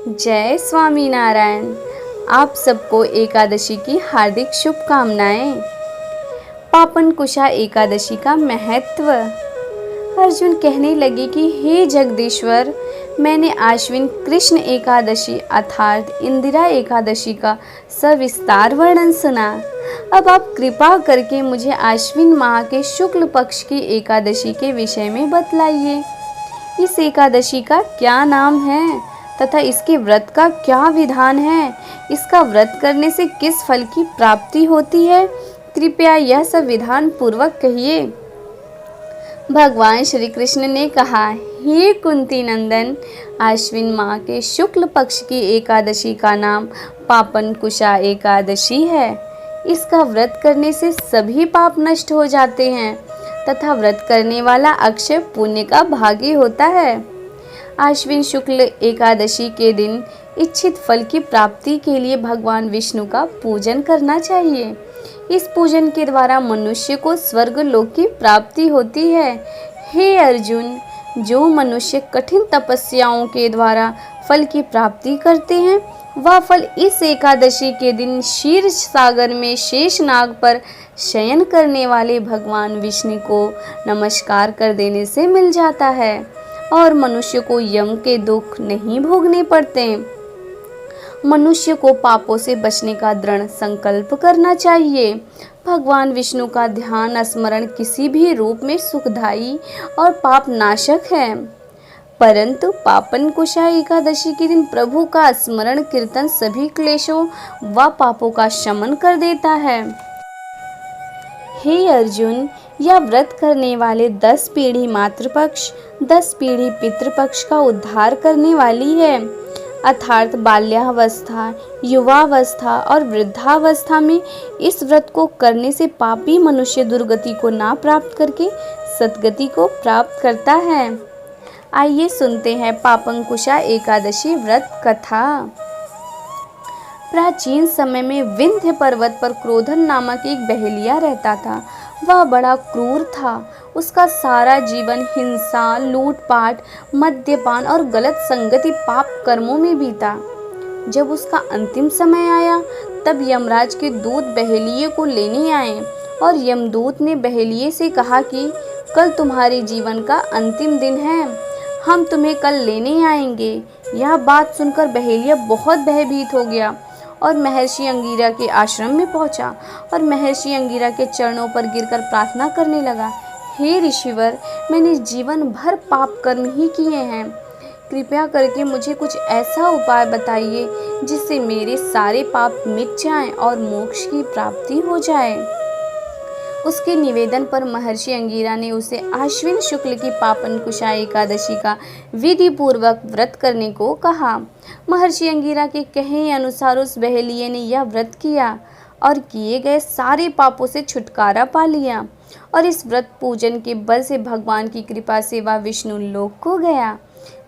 जय स्वामी नारायण। आप सबको एकादशी की हार्दिक शुभकामनाएं। पापन कुशा एकादशी का महत्व। अर्जुन कहने लगे कि हे जगदीश्वर, मैंने आश्विन कृष्ण एकादशी अर्थात इंदिरा एकादशी का सविस्तार वर्णन सुना। अब आप कृपा करके मुझे आश्विन माह के शुक्ल पक्ष की एकादशी के विषय में बतलाइए। इस एकादशी का क्या नाम है तथा इसके व्रत का क्या विधान है? इसका व्रत करने से किस फल की प्राप्ति होती है? कृपया यह सब विधान पूर्वक कहिए। भगवान श्री कृष्ण ने कहा, हे कुंती नंदन, आश्विन माह के शुक्ल पक्ष की एकादशी का नाम पापन कुशा एकादशी है। इसका व्रत करने से सभी पाप नष्ट हो जाते हैं तथा व्रत करने वाला अक्षय पुण्य का भागी होता है। आश्विन शुक्ल एकादशी के दिन इच्छित फल की प्राप्ति के लिए भगवान विष्णु का पूजन करना चाहिए। इस पूजन के द्वारा मनुष्य को स्वर्ग लोक की प्राप्ति होती है। हे अर्जुन, जो मनुष्य कठिन तपस्याओं के द्वारा फल की प्राप्ति करते हैं, वह फल इस एकादशी के दिन क्षीर सागर में शेष नाग पर शयन करने वाले भगवान विष्णु को नमस्कार कर देने से मिल जाता है और मनुष्य को यम के दुख नहीं भोगने पड़ते। मनुष्य को पापों से बचने का दृढ़ संकल्प करना चाहिए। भगवान विष्णु का ध्यान स्मरण किसी भी रूप में सुखदायी और पाप नाशक है, परंतु पापन कुशा एकादशी के दिन प्रभु का स्मरण कीर्तन सभी क्लेशों व पापों का शमन कर देता है। हे अर्जुन, यह व्रत करने वाले 10 पीढ़ी मातृपक्ष, 10 पीढ़ी पितृपक्ष का उद्धार करने वाली है, अर्थात बाल्यावस्था, युवावस्था और वृद्धावस्था में इस व्रत को करने से पापी मनुष्य दुर्गति को ना प्राप्त करके सद्गति को प्राप्त करता है। आइए सुनते हैं पापन कुशा एकादशी व्रत कथा। प्राचीन समय में विंध्य पर्वत पर क्रोधन नामक एक बहेलिया रहता था। वह बड़ा क्रूर था। उसका सारा जीवन हिंसा, लूटपाट, मद्यपान और गलत संगति पाप कर्मों में बीता। जब उसका अंतिम समय आया, तब यमराज के दूत बहेलिये को लेने आए और यमदूत ने बहेलिये से कहा कि कल तुम्हारे जीवन का अंतिम दिन है, हम तुम्हें कल लेने आएंगे। यह बात सुनकर बहेलिया बहुत भयभीत हो गया और महर्षि अंगिरा के आश्रम में पहुंचा और महर्षि अंगिरा के चरणों पर गिरकर प्रार्थना करने लगा, हे ऋषिवर, मैंने जीवन भर पाप कर्म ही किए हैं। कृपया करके मुझे कुछ ऐसा उपाय बताइए जिससे मेरे सारे पाप मिट जाएं और मोक्ष की प्राप्ति हो जाए। उसके निवेदन पर महर्षि अंगिरा ने उसे आश्विन शुक्ल की पापन कुशा एकादशी का विधि पूर्वक व्रत करने को कहा। महर्षि अंगिरा के कहे अनुसार उस बहेलिये ने यह व्रत किया और किए गए सारे पापों से छुटकारा पा लिया और इस व्रत पूजन के बल से भगवान की कृपा से वह विष्णु लोक को गया।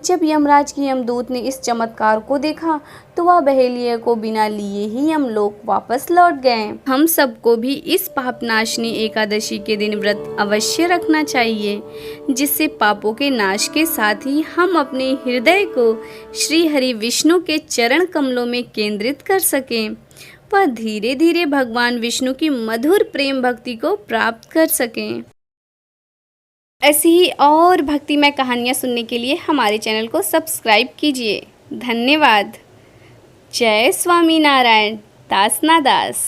जब यमराज की यमदूत ने इस चमत्कार को देखा तो वह बहेलिये को बिना लिए ही यमलोक वापस लौट गए। हम सबको भी इस पापनाशनी एकादशी के दिन व्रत अवश्य रखना चाहिए, जिससे पापों के नाश के साथ ही हम अपने हृदय को श्री हरि विष्णु के चरण कमलों में केंद्रित कर सकें व धीरे धीरे भगवान विष्णु की मधुर प्रेम भक्ति को प्राप्त कर सकें। ऐसी ही और भक्तिमय कहानियाँ सुनने के लिए हमारे चैनल को सब्सक्राइब कीजिए। धन्यवाद। जय स्वामी नारायण। दास ना दास।